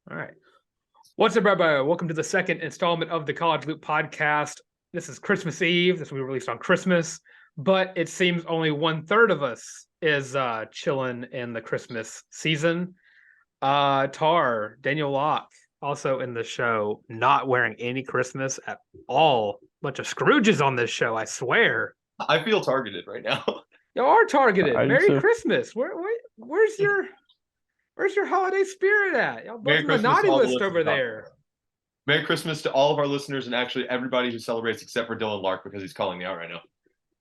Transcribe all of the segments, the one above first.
All right. What's up, everybody? Welcome to the second installment of the College Loop podcast. This is Christmas Eve. This will be released on Christmas, but it seems only 1/3 of us is chilling in the Christmas season. Tarr, Daniel Locke, also in the show, not wearing any Christmas at all. Bunch of Scrooges on this show, I swear. I feel targeted right now. You are targeted. Merry too. Christmas. Where's your holiday spirit at? Y'all both Merry on the Christmas naughty to all the list over listeners out there. Merry Christmas to all of our listeners and actually everybody who celebrates except for Dylan Larck because he's calling me out right now.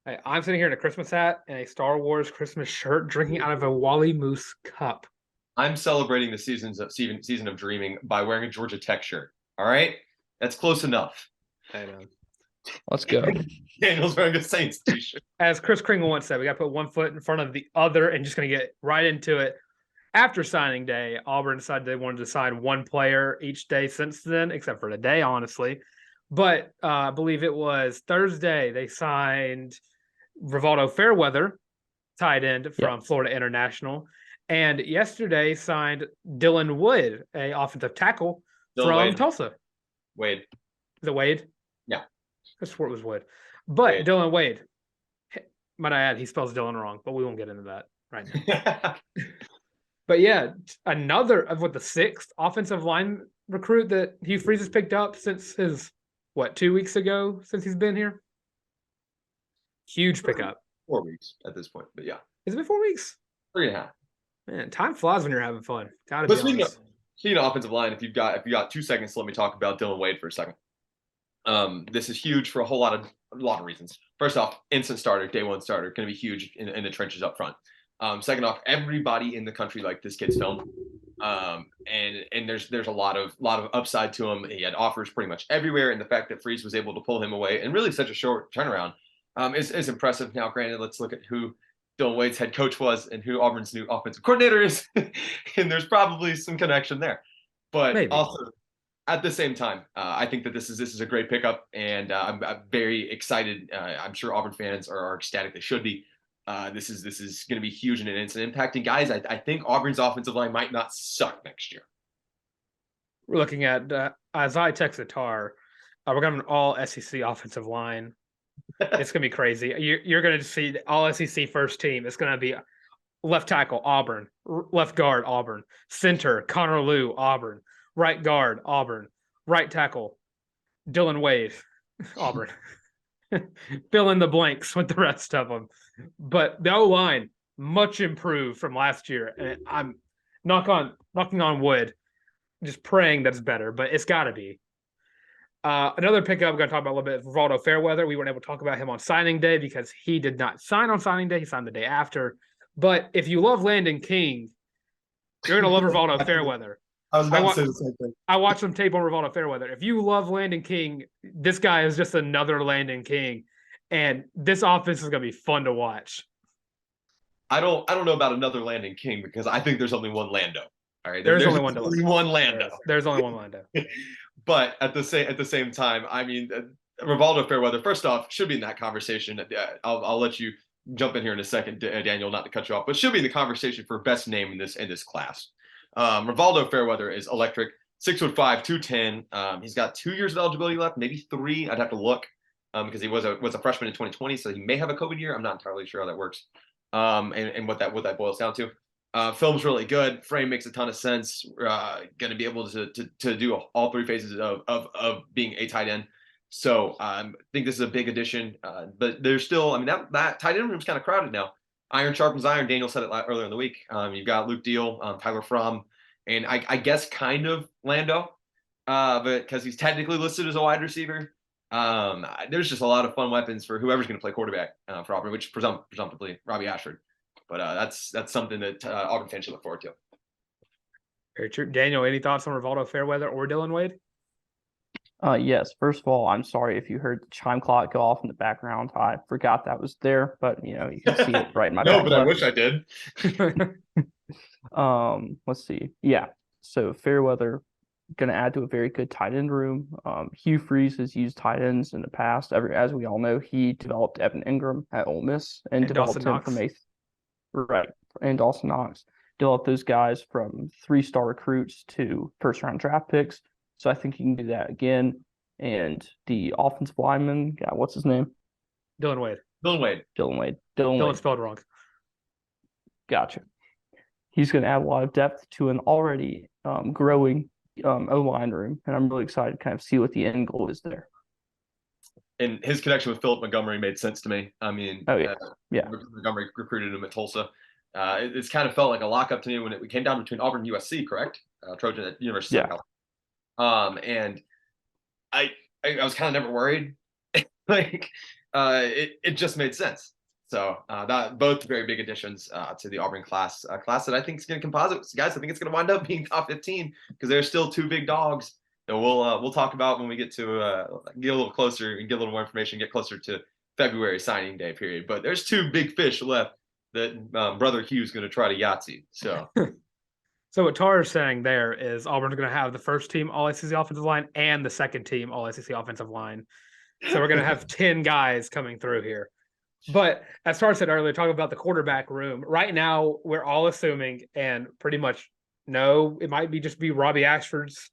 Hey, I'm sitting here in a Christmas hat and a Star Wars Christmas shirt, drinking out of a Wally Moose cup. I'm celebrating the season of dreaming by wearing a Georgia Tech shirt. All right? That's close enough. I know. Let's go. Daniel's wearing a Saints t-shirt. As Chris Kringle once said, we got to put one foot in front of the other and just going to get right into it. After signing day, Auburn decided they wanted to sign one player each day since then, except for today, honestly. But I believe it was Thursday they signed Rivaldo Fairweather, tight end from Florida International. And yesterday signed Dylan Wood, a offensive tackle from Tulsa. Wade. Is it Wade? Yeah. I swore it was Wood. But Wade. Dylan Wade, might I add, he spells Dylan wrong, but we won't get into that right now. But yeah, another of the sixth offensive line recruit that Hugh Freeze has picked up since his, 2 weeks ago since he's been here? Huge pickup. 4 weeks at this point, but yeah. Has it been 4 weeks? 3.5. Man, time flies when you're having fun. Gotta But be honest. speaking of offensive line, if you got 2 seconds, let me talk about Dylan Wade for a second. This is huge for a lot of reasons. First off, instant starter, day one starter, going to be huge in the trenches up front. Second off, everybody in the country liked this kid's film, and there's a lot of upside to him. He had offers pretty much everywhere, and the fact that Freeze was able to pull him away in really such a short turnaround is impressive. Now, granted, let's look at who Dylan Wade's head coach was and who Auburn's new offensive coordinator is, and there's probably some connection there. But Maybe. Also, at the same time, I think that this is a great pickup, and I'm very excited. I'm sure Auburn fans are ecstatic. They should be. This is going to be huge and it's impacting guys. I think Auburn's offensive line might not suck next year. We're looking at, as I texted Tarr, we're going to have an all SEC offensive line. It's going to be crazy. You're going to see the all SEC first team. It's going to be left tackle, Auburn. Left guard, Auburn. Center, Connor Liu, Auburn. Right guard, Auburn. Right tackle, Dylan Wade, Auburn. Fill in the blanks with the rest of them. But the O-line, much improved from last year. And I'm knocking on wood, just praying that it's better, but it's got to be. Another pickup I'm going to talk about a little bit is Rivaldo Fairweather. We weren't able to talk about him on signing day because he did not sign on signing day. He signed the day after. But if you love Landon King, you're going to love Rivaldo Fairweather. I was about to say the same thing. I watched some tape on Rivaldo Fairweather. If you love Landon King, this guy is just another Landon King. And this offense is going to be fun to watch. I don't know about another Landon King because I think there's only one Lando. All right, there's only one Lando. There's only one Lando. But at the same time, I mean, Rivaldo Fairweather, first off, should be in that conversation. I'll let you jump in here in a second, Daniel, not to cut you off, but should be in the conversation for best name in this class. Rivaldo Fairweather is electric, 6'5", 210. He's got 2 years of eligibility left, maybe 3. I'd have to look because he was a freshman in 2020, so he may have a COVID year. I'm not entirely sure how that works, and what that boils down to. Film's really good. Frame makes a ton of sense. Going to be able to do all 3 phases of being a tight end. So I think this is a big addition. But there's still, I mean, that tight end room's kind of crowded now. Iron sharpens iron. Daniel said it earlier in the week. You've got Luke Deal, Tyler Fromm, and I guess kind of Lando, but because he's technically listed as a wide receiver. There's just a lot of fun weapons for whoever's going to play quarterback for Auburn, which presumptively Robbie Ashford. But that's something that Auburn fans should look forward to. Very true. Daniel, any thoughts on Rivaldo Fairweather or Dylan Wade? Yes. First of all, I'm sorry if you heard the chime clock go off in the background. I forgot that was there, but you can see it right in my No, but I wish I did. Let's see. Yeah. So Fairweather going to add to a very good tight end room. Hugh Freeze has used tight ends in the past. As we all know, he developed Evan Ingram at Ole Miss and developed him from and Dawson Knox. develop those guys from 3-star recruits to first-round draft picks. So I think he can do that again. And the offensive lineman, what's his name? Dylan Wade. Dylan spelled wrong. Gotcha. He's going to add a lot of depth to an already growing O-line room, and I'm really excited to kind of see what the end goal is there. And his connection with Philip Montgomery made sense to me. I mean, Montgomery recruited him at Tulsa. It's kind of felt like a lockup to me when it came down between Auburn and USC, correct? Trojan at University of California. And I was kind of never worried. It just made sense. So that both very big additions to the Auburn class that I think is going to composite. Guys, I think it's going to wind up being top 15 because there's still 2 big dogs that we'll talk about when we get to get a little closer and get a little more information, get closer to February signing day period. But there's 2 big fish left that Brother Hugh's going to try to Yahtzee. So. So what Tarr is saying there is Auburn's going to have the first team All-SEC offensive line and the second team All-SEC offensive line. So we're going to have 10 guys coming through here. But as Tarr said earlier, talking about the quarterback room, right now we're all assuming and pretty much know it might be Robbie Ashford's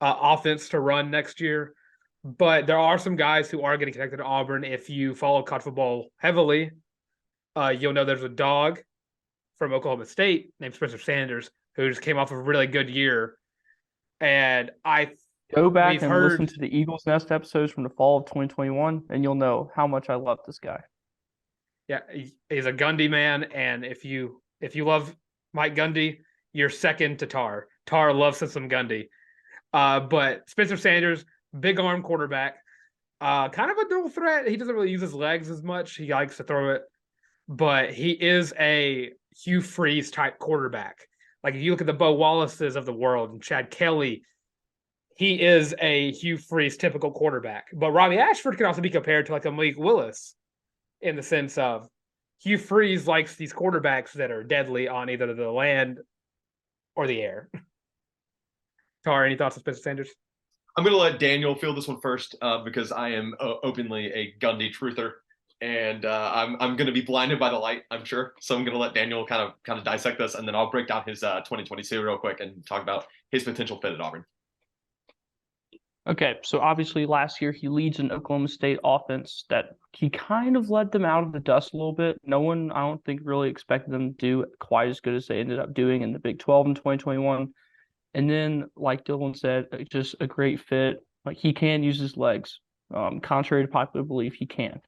offense to run next year. But there are some guys who are getting connected to Auburn. If you follow college football heavily, you'll know there's a dog from Oklahoma State named Spencer Sanders who just came off a really good year. And go back and listen to the Eagles Nest episodes from the fall of 2021, and you'll know how much I love this guy. Yeah, he's a Gundy man, and if you love Mike Gundy, you're second to Tarr. Tarr loves some Gundy. But Spencer Sanders, big arm quarterback, kind of a dual threat. He doesn't really use his legs as much. He likes to throw it. But he is a Hugh Freeze type quarterback. Like if you look at the Bo Wallaces of the world and Chad Kelly, he is a Hugh Freeze typical quarterback. But Robbie Ashford can also be compared to like a Malik Willis in the sense of Hugh Freeze likes these quarterbacks that are deadly on either the land or the air. Tarr, any thoughts on Spencer Sanders? I'm going to let Daniel field this one first because I am openly a Gundy truther. And I'm going to be blinded by the light, I'm sure. So I'm going to let Daniel kind of dissect this, and then I'll break down his 2022 real quick and talk about his potential fit at Auburn. Okay, so obviously last year he leads an Oklahoma State offense that he kind of led them out of the dust a little bit. No one, I don't think, really expected them to do quite as good as they ended up doing in the Big 12 in 2021. And then, like Dylan said, just a great fit. Like he can use his legs. Contrary to popular belief, he can.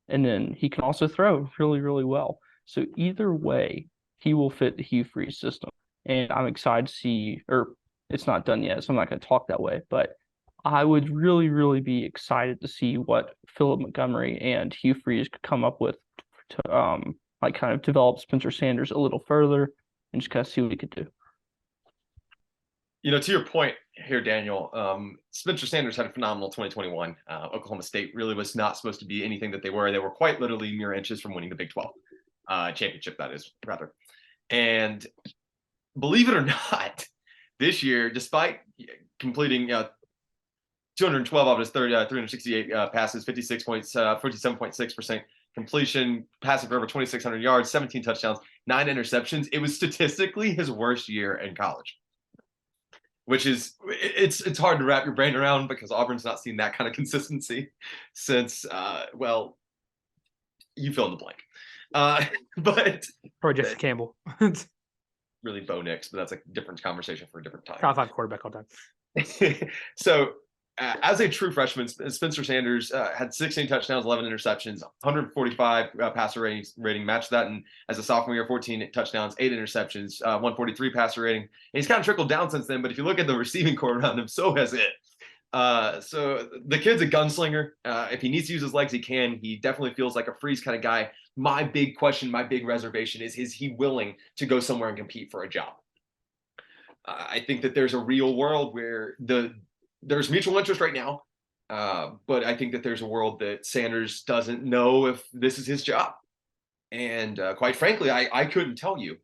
And then he can also throw really, really well. So either way, he will fit the Hugh Freeze system. And I'm excited to see, or it's not done yet, so I'm not going to talk that way, but I would really, really be excited to see what Philip Montgomery and Hugh Freeze could come up with to kind of develop Spencer Sanders a little further and just kind of see what he could do. To your point here, Daniel, Spencer Sanders had a phenomenal 2021. Oklahoma State really was not supposed to be anything that they were. They were quite literally mere inches from winning the Big 12 championship, that is, rather. And believe it or not, this year, despite completing 212 of his 368 passes, 47.6% completion, passing for over 2,600 yards, 17 touchdowns, 9 interceptions, it was statistically his worst year in college. Which is it's hard to wrap your brain around because Auburn's not seen that kind of consistency since you fill in the blank. But probably Jesse Campbell. Really Bo Nix, but that's a different conversation for a different time. Top 5 quarterback all time. So as a true freshman, Spencer Sanders had 16 touchdowns, 11 interceptions, 145 passer rating, matched that. And as a sophomore year, 14 touchdowns, 8 interceptions, 143 passer rating. And he's kind of trickled down since then. But if you look at the receiving core around him, so has it. So the kid's a gunslinger. If he needs to use his legs, he can. He definitely feels like a Freeze kind of guy. My big question, my big reservation is he willing to go somewhere and compete for a job? I think that there's a real world where there's mutual interest right now, but I think that there's a world that Sanders doesn't know if this is his job. And quite frankly, I couldn't tell you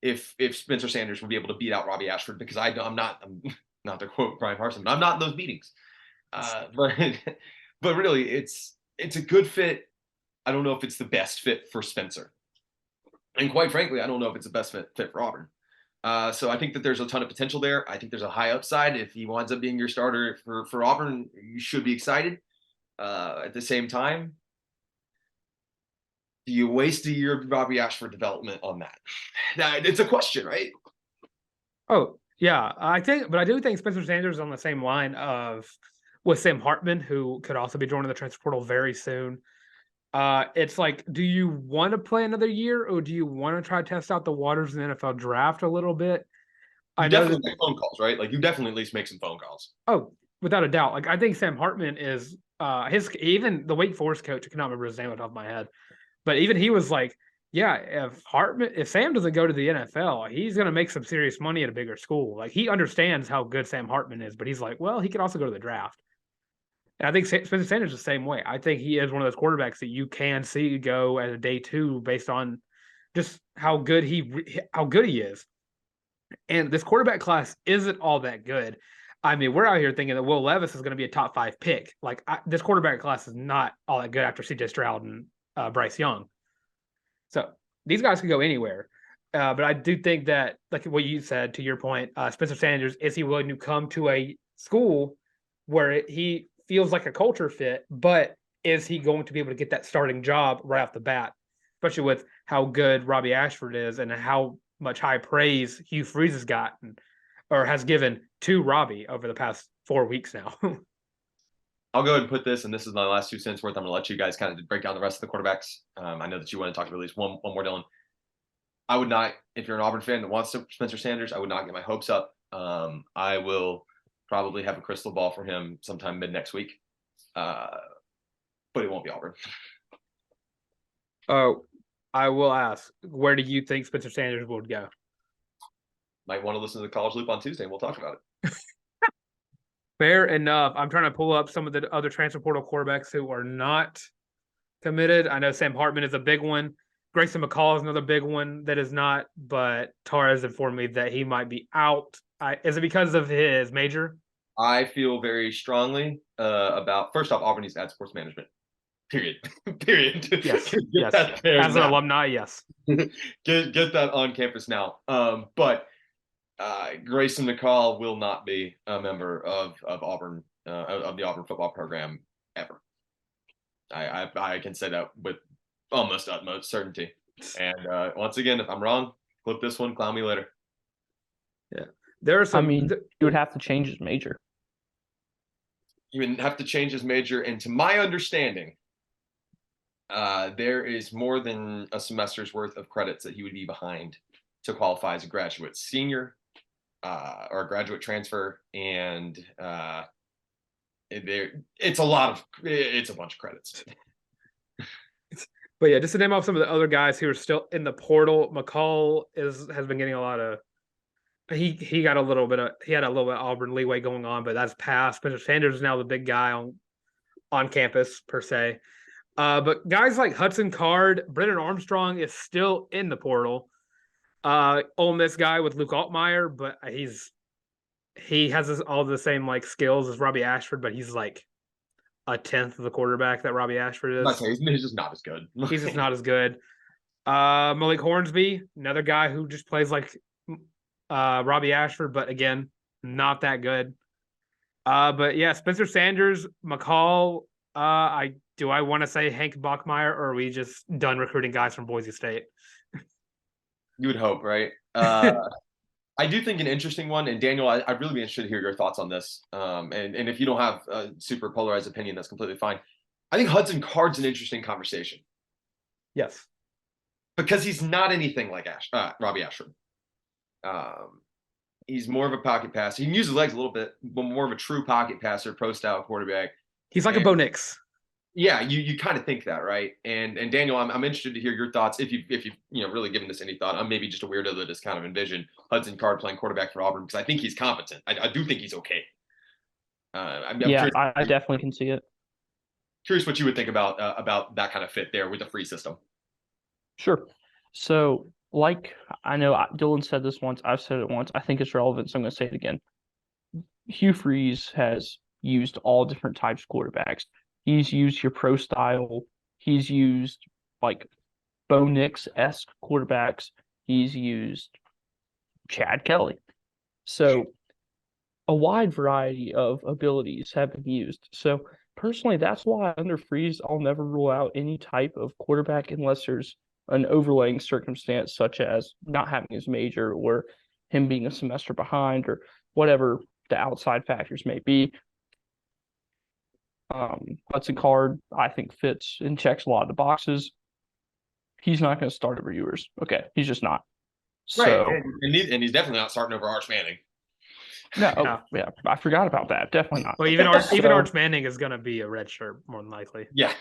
if Spencer Sanders would be able to beat out Robbie Ashford because I'm not to quote Brian Harsin, but I'm not in those meetings. But really, it's a good fit. I don't know if it's the best fit for Spencer. And quite frankly, I don't know if it's the best fit for Auburn. So I think that there's a ton of potential there. I think there's a high upside. If he winds up being your starter for Auburn, you should be excited. At the same time, do you waste a year of Robbie Ashford development on that? It's a question, right? Oh, yeah. But I do think Spencer Sanders is on the same line of with Sam Hartman, who could also be joining the transfer portal very soon. It's like, do you want to play another year, or do you want to try to test out the waters in the NFL draft a little bit? You I know definitely that. make phone calls, right? Like you definitely at least make some phone calls. Oh, without a doubt. Like I think Sam Hartman is his even the Wake Forest coach. I cannot remember his name off the top of my head, but even he was like, yeah, if Sam doesn't go to the NFL, he's going to make some serious money at a bigger school. Like he understands how good Sam Hartman is, but he's like, well, he could also go to the draft. And I think Spencer Sanders is the same way. I think he is one of those quarterbacks that you can see go as a day two based on just how good he is. And this quarterback class isn't all that good. I mean, we're out here thinking that Will Levis is going to be a top 5 pick. Like this quarterback class is not all that good after C.J. Stroud and Bryce Young. So these guys can go anywhere. But I do think that, like what you said, to your point, Spencer Sanders, is he willing to come to a school where he feels like a culture fit, but is he going to be able to get that starting job right off the bat, especially with how good Robbie Ashford is and how much high praise Hugh Freeze has gotten or has given to Robbie over the past 4 weeks now. I'll go ahead and put this, and this is my last 2 cents worth. I'm going to let you guys kind of break down the rest of the quarterbacks. I know that you want to talk about at least one more, Dylan. I would not, if you're an Auburn fan that wants Spencer Sanders, I would not get my hopes up. I will probably have a crystal ball for him sometime mid next week, but it won't be Auburn. Oh, I will ask, where do you think Spencer Sanders would go? Might want to listen to the College Loop on Tuesday, and we'll talk about it. Fair enough. I'm trying to pull up some of the other transfer portal quarterbacks who are not committed. I know Sam Hartman is a big one. Grayson McCall is another big one that is not, but Tarr has informed me that he might be out. Is it because of his major? I feel very strongly about, first off, Auburn needs to add sports management. Period. Period. Yes. Yes. As an alumni, yes. Get that on campus now. But Grayson McCall will not be a member of Auburn, of the Auburn football program ever. I can say that with almost utmost certainty. And once again, if I'm wrong, clip this one, clown me later. Yeah. There are some. I mean, you would have to change his major. You would have to change his major. And to my understanding, there is more than a semester's worth of credits that he would be behind to qualify as a graduate senior or a graduate transfer. And it's a bunch of credits. But yeah, just to name off some of the other guys who are still in the portal, McCall has been getting a lot of. He had a little bit of Auburn leeway going on, but that's passed. Spencer Sanders is now the big guy on campus per se. But guys like Hudson Card, Brennan Armstrong is still in the portal. Ole Miss guy with Luke Altmaier, but he has all the same like skills as Robbie Ashford, but he's like a tenth of the quarterback that Robbie Ashford is. He's just not as good. He's just not as good. Malik Hornsby, another guy who just plays like Robbie Ashford, but again, not that good. But yeah, Spencer Sanders, McCall. I want to say Hank Bachmeier, or are we just done recruiting guys from Boise State? You would hope, right? I do think an interesting one, and Daniel, I'd really be interested to hear your thoughts on this. And if you don't have a super polarized opinion, that's completely fine. I think Hudson Card's an interesting conversation. Yes. Because he's not anything like Robbie Ashford. He's more of a pocket passer. He can use his legs a little bit, but more of a true pocket passer, pro-style quarterback. He's like a Bo Nix. Yeah, you kind of think that, right? And Daniel, I'm interested to hear your thoughts if you've really given this any thought. I'm maybe just a weirdo that has kind of envisioned Hudson Card playing quarterback for Auburn because I think he's competent. I do think he's okay. I'm curious, I definitely can see it. Curious what you would think about that kind of fit there with the free system. Sure. So, like I know Dylan said this once, I've said it once. I think it's relevant, so I'm going to say it again. Hugh Freeze has used all different types of quarterbacks. He's used your pro style. He's used like Bo Nix-esque quarterbacks. He's used Chad Kelly. So a wide variety of abilities have been used. So personally, that's why under Freeze, I'll never rule out any type of quarterback unless there's an overlaying circumstance, such as not having his major or him being a semester behind or whatever the outside factors may be. Hudson Card, I think, fits and checks a lot of the boxes. He's not going to start over Ewers. Okay, he's just not. Right, So, and he's definitely not starting over Arch Manning. no, No. yeah, I forgot about that. Definitely not. Well, even So- Arch Manning is going to be a red shirt more than likely. Yeah.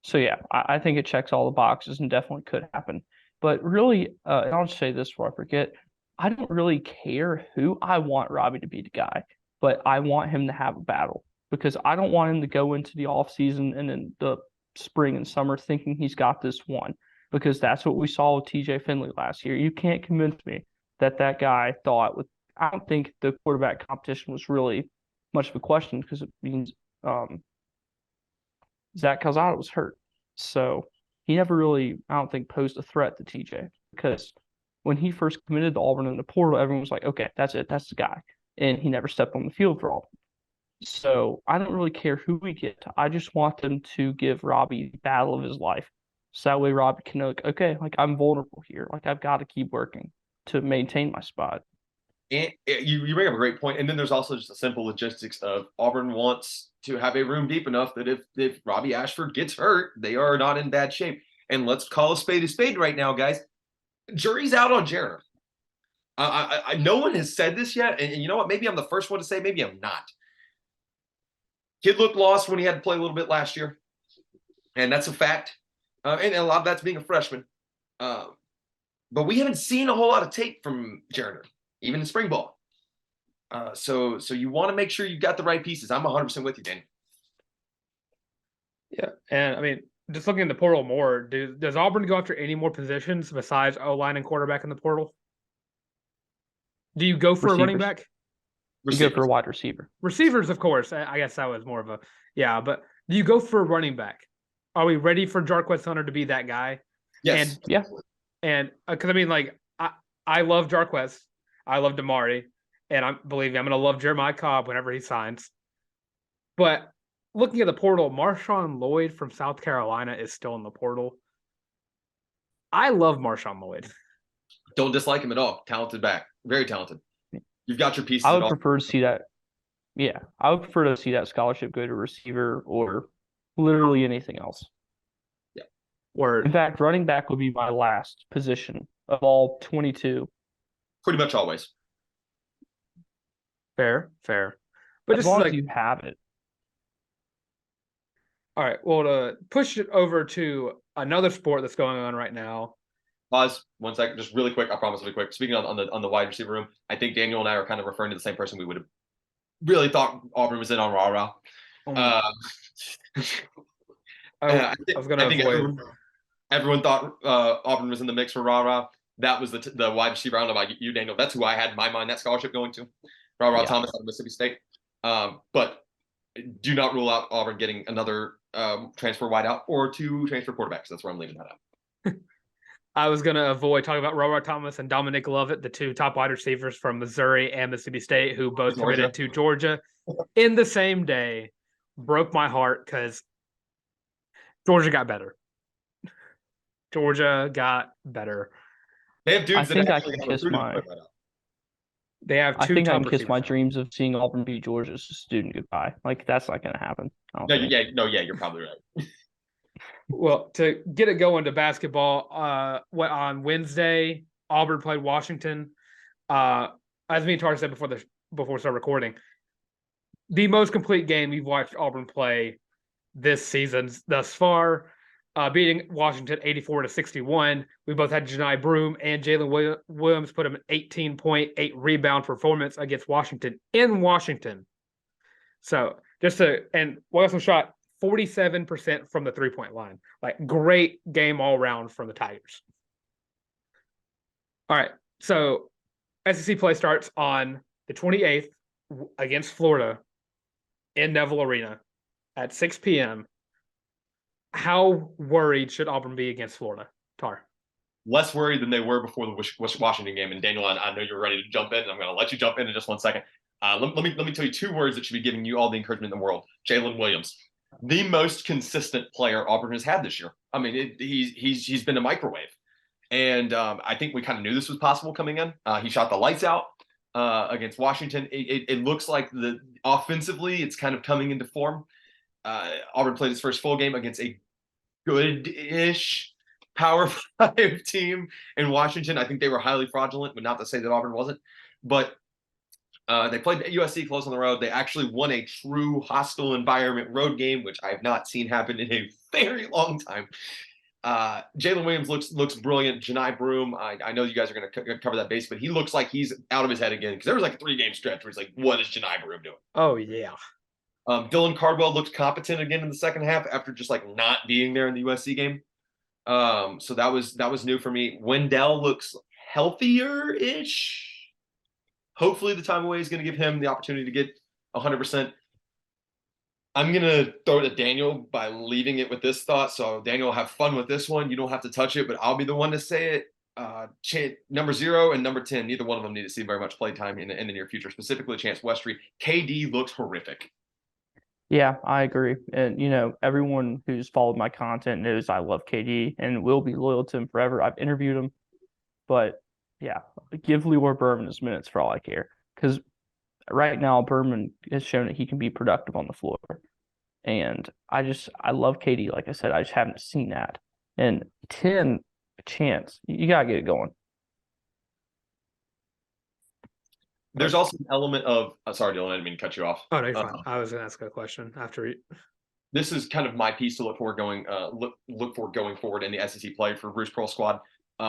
So yeah, I think it checks all the boxes and definitely could happen. But really, and I'll just say this before I forget, I don't really care who I want Robbie to be the guy, but I want him to have a battle because I don't want him to go into the offseason and in the spring and summer thinking he's got this one because that's what we saw with TJ Finley last year. You can't convince me that that guy thought with. I don't think the quarterback competition was really much of a question because it means Zach Calzada was hurt. So he never really, I don't think, posed a threat to TJ because when he first committed to Auburn in the portal, everyone was like, okay, that's it. That's the guy. And he never stepped on the field for Auburn. So I don't really care who we get. I just want them to give Robbie the battle of his life. So that way Robbie can know, like, okay, like I'm vulnerable here. Like I've got to keep working to maintain my spot. And you bring up a great point. And then there's also just the simple logistics of Auburn wants to have a room deep enough that if Robbie Ashford gets hurt, they are not in bad shape. And let's call a spade right now, guys. Jury's out on Jarner. No one has said this yet. And you know what? Maybe I'm the first one to say, maybe I'm not. Kid looked lost when he had to play a little bit last year. And that's a fact. And a lot of that's being a freshman. But we haven't seen a whole lot of tape from Jarner, even in spring ball. So you want to make sure you've got the right pieces. I'm 100% with you, Danny. Yeah, and I mean, just looking at the portal more, does Auburn go after any more positions besides O-line and quarterback in the portal? Do you go for a running back? You go for a wide receiver. Receivers, of course. I guess that was more of a but do you go for a running back? Are we ready for Jarquez Hunter to be that guy? Yes. And because I mean, like I love Jarquez, I love Damari, and believe me, I'm going to love Jeremiah Cobb whenever he signs. But looking at the portal, Marshawn Lloyd from South Carolina is still in the portal. I love Marshawn Lloyd. Don't dislike him at all. Talented back. Very talented. You've got your pieces. I would prefer to see that. Yeah, I would prefer to see that scholarship go to receiver or literally anything else. Yeah. Word. In fact, running back would be my last position of all 22. Pretty much always. Fair. But as just long like as you have it. All right. Well, to push it over to another sport that's going on right now. Pause 1 second, just really quick. I promise really quick. Speaking on the wide receiver room, I think Daniel and I are kind of referring to the same person we would have really thought Auburn was in on rah-rah. I was going to avoid. Everyone thought Auburn was in the mix for rah-rah. That was the wide receiver. I don't know about you, Daniel. That's who I had in my mind that scholarship going to. Rah-rah Thomas out of Mississippi State. But do not rule out Auburn getting another transfer wideout or 2 transfer quarterbacks. That's where I'm leaving that out. I was going to avoid talking about Rah-Rah Thomas and Dominic Lovett, the 2 top wide receivers from Missouri and Mississippi State, who both committed to Georgia in the same day. Broke my heart because Georgia got better. They have dudes I think I can kiss They have 2 I think I top can kiss my receivers. dreams of seeing Auburn beat Georgia as a student goodbye. Like that's not going to happen. You're probably right. Well, to get it going to basketball, on Wednesday, Auburn played Washington. As me and Tarr said before we started recording, the most complete game we've watched Auburn play this season thus far, beating Washington 84-61. We both had Janai Broome and Jalen Williams put him an 18.8 rebound performance against Washington in Washington. So and we also shot 47% from the 3-point line. Like great game all around from the Tigers. All right. So SEC play starts on the 28th against Florida in Neville Arena at 6 p.m. How worried should Auburn be against Florida, Tarr? less worried than they were before the Washington game. And Daniel, I know you're ready to jump in, and I'm going to let you jump in just 1 second. Let me tell you 2 words that should be giving you all the encouragement in the world. Jalen Williams, the most consistent player Auburn has had this year. I mean, he's been a microwave, and I think we kind of knew this was possible coming in. He shot the lights out against Washington. It looks like offensively it's kind of coming into form. Auburn played his first full game against a good-ish Power 5 team in Washington. I think they were highly fraudulent, but not to say that Auburn wasn't. But they played USC close on the road. They actually won a true hostile environment road game, which I have not seen happen in a very long time. Jalen Williams looks brilliant. Janai Broom, I know you guys are going to cover that base, but he looks like he's out of his head again, because there was like a 3-game stretch where it's like, what is Janai Broom doing? Oh, yeah. Dylan Cardwell looked competent again in the second half after just like not being there in the USC game. So that was new for me. Wendell looks healthier-ish. Hopefully the time away is going to give him the opportunity to get 100%. I'm going to throw it at Daniel by leaving it with this thought. So Daniel, have fun with this one. You don't have to touch it, but I'll be the one to say it. Number 0 and number 10, neither one of them need to see very much play time in the near future, specifically Chance Westry. KD looks horrific. Yeah, I agree. And, everyone who's followed my content knows I love KD and will be loyal to him forever. I've interviewed him. But, yeah, give Leroy Berman his minutes for all I care. Because right now, Berman has shown that he can be productive on the floor. And I love KD. Like I said, I just haven't seen that. And 10, Chance, you got to get it going. There's also an element of sorry, Dylan, I didn't mean to cut you off. Oh, no, you're fine. I was going to ask a question after. This is kind of my piece to look for going forward in the SEC play for Bruce Pearl's squad.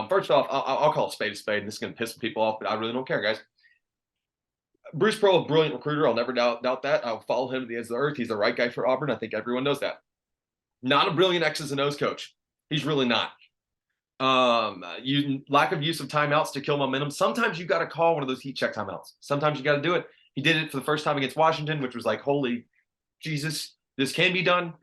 First off, I'll call a spade, and this is going to piss some people off, but I really don't care, guys. Bruce Pearl, a brilliant recruiter. I'll never doubt that. I'll follow him to the ends of the earth. He's the right guy for Auburn. I think everyone knows that. Not a brilliant X's and O's coach. He's really not. Lack of use of timeouts to kill momentum. Sometimes you got to call one of those heat check timeouts. Sometimes you got to do it. He did it for the first time against Washington, which was like, holy Jesus, this can be done.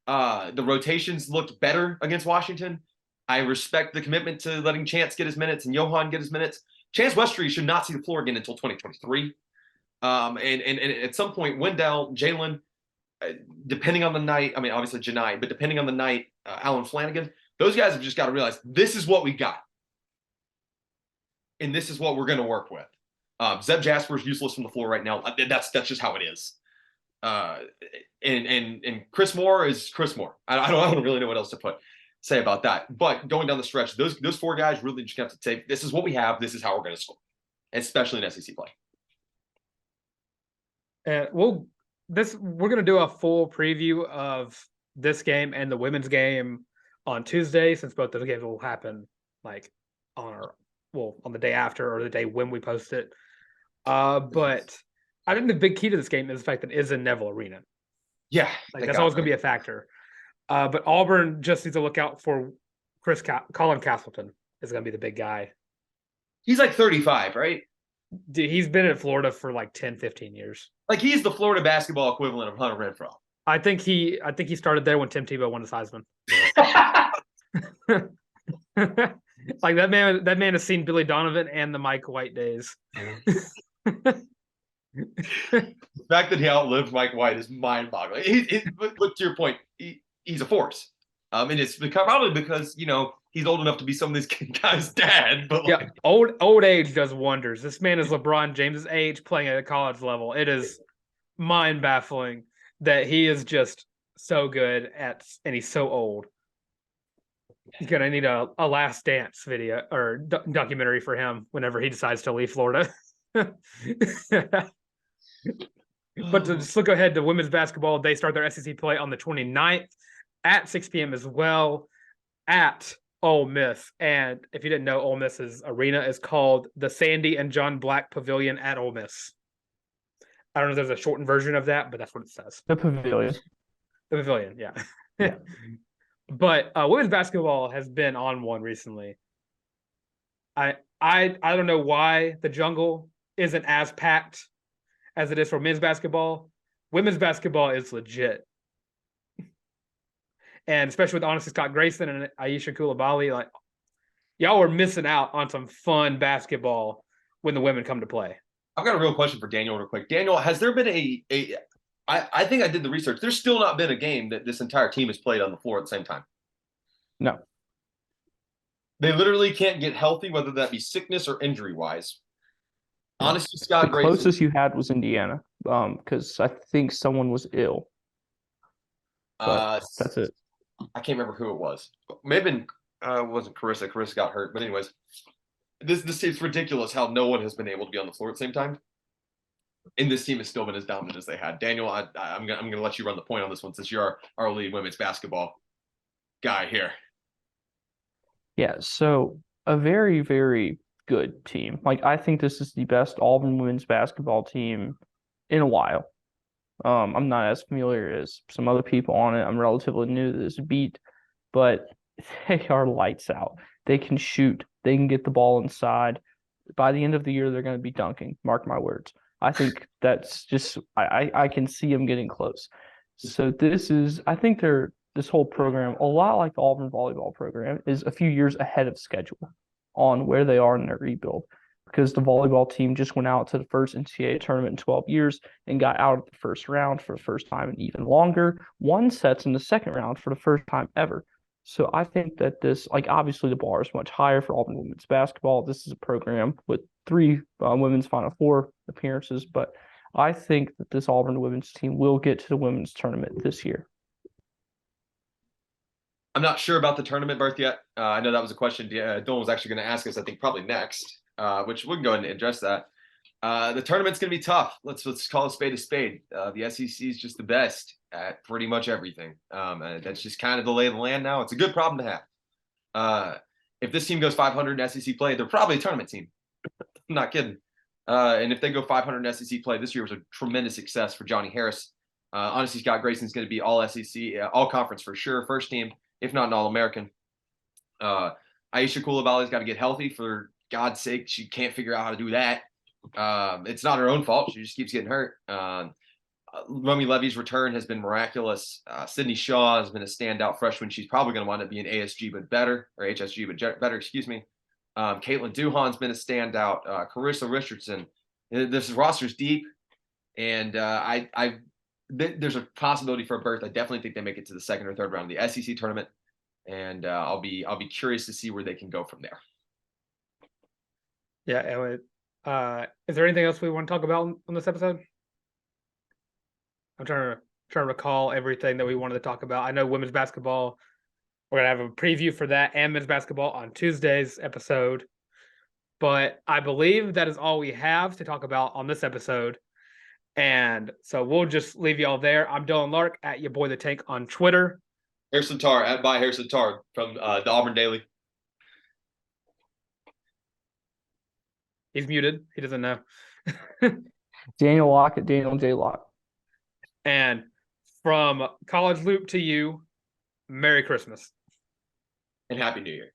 The rotations looked better against Washington. I respect the commitment to letting Chance get his minutes and Johan get his minutes. Chance Westry should not see the floor again until 2023. And at some point, Wendell, Jalen, depending on the night, I mean, obviously Janai, but depending on the night, Alan Flanagan, those guys have just got to realize this is what we got. And this is what we're going to work with. Zeb Jasper's useless from the floor right now. That's just how it is. And Chris Moore is Chris Moore. I don't really know what else to say about that. But going down the stretch, those 4 guys really just have to say, this is what we have. This is how we're going to score, especially in SEC play. We're going to do a full preview of this game and the women's game on Tuesday, since both those games will happen like on the day after or the day when we post it. But I think the big key to this game is the fact that it is in Neville Arena. Yeah, that's always going to be a factor. But Auburn just needs to look out for Colin Castleton is going to be the big guy. He's like 35, right? Dude, he's been in Florida for like 10, 15 years. Like he's the Florida basketball equivalent of Hunter Renfrow. I think he started there when Tim Tebow won the Heisman. Like that man has seen Billy Donovan and the Mike White days. The fact that he outlived Mike White is mind-boggling. Look, to your point, he's a force. And it's probably because he's old enough to be some of these guys' dad. But yeah, old age does wonders. This man is LeBron James's age playing at a college level. It is mind-baffling that he is just so good and he's so old. He's gonna need a Last Dance video or documentary for him whenever he decides to leave Florida. But to just look ahead to women's basketball, they start their SEC play on the 29th at 6 p.m. as well at Ole Miss. And if you didn't know, Ole Miss's arena is called the Sandy and John Black Pavilion at Ole Miss. I don't know if there's a shortened version of that, but that's what it says. The Pavilion. The Pavilion, yeah. But women's basketball has been on one recently. I don't know why the jungle isn't as packed as it is for men's basketball. Women's basketball is legit. And especially with honestly Scott Grayson and Aisha Coulibaly, like y'all are missing out on some fun basketball when the women come to play. I've got a real question for Daniel real quick. Daniel, has there been I think I did the research. There's still not been a game that this entire team has played on the floor at the same time. No. They literally can't get healthy, whether that be sickness or injury wise. Honestly, The Scott Grayson. closest you had was Indiana, because I think someone was ill. But that's it. I can't remember who it was. Maybe it wasn't Carissa. Carissa got hurt. But anyways, this seems ridiculous how no one has been able to be on the floor at the same time. And this team has still been as dominant as they had. Daniel, I'm gonna let you run the point on this one since you're our lead women's basketball guy here. Yeah, so a very, very good team. Like, I think this is the best Auburn women's basketball team in a while. I'm not as familiar as some other people on it. I'm relatively new to this beat, but they are lights out. They can shoot. They can get the ball inside. By the end of the year, they're going to be dunking. Mark my words. I think that's just I can see them getting close. So I think this whole program, a lot like the Auburn volleyball program, is a few years ahead of schedule on where they are in their rebuild, because the volleyball team just went out to the first NCAA tournament in 12 years and got out of the first round for the first time in even longer, won sets in the second round for the first time ever. So I think that this, like, obviously the bar is much higher for Auburn women's basketball. This is a program with 3 women's Final Four appearances, but I think that this Auburn women's team will get to the women's tournament this year. I'm not sure about the tournament berth yet. I know that was a question Dylan was actually going to ask us, I think probably next, which we can go ahead and address that. The tournament's going to be tough. Let's call a spade a spade. The SEC is just the best at pretty much everything. That's just kind of the lay of the land now. It's a good problem to have. If this team goes 500 in SEC play, they're probably a tournament team. I'm not kidding. And if they go 500 in SEC play, this year was a tremendous success for Johnny Harris. Honestly, Scott Grayson's going to be all SEC, all conference for sure, first team, if not an All-American. Aisha Coulibaly's got to get healthy. For God's sake, she can't figure out how to do that. It's not her own fault. She just keeps getting hurt. Romy Levy's return has been miraculous. Sydney Shaw has been a standout freshman. She's probably going to wind up being ASG but better, or HSG but better, excuse me. Caitlin Duhan's been a standout. Carissa Richardson. This roster's deep, and there's a possibility for a berth. I definitely think they make it to the second or third round of the SEC tournament, and I'll be curious to see where they can go from there. Yeah. Is there anything else we want to talk about on this episode? I'm trying to recall everything that we wanted to talk about. I know women's basketball. We're gonna have a preview for that and men's basketball on Tuesday's episode. But I believe that is all we have to talk about on this episode. And so we'll just leave y'all there. I'm Dylan Larck at your boy the Tank on Twitter. Harrison Tarr at by Harrison Tarr from the Auburn Daily. He's muted. He doesn't know. Daniel Locke at Daniel J. Locke. And from College Loop to you, Merry Christmas. And Happy New Year.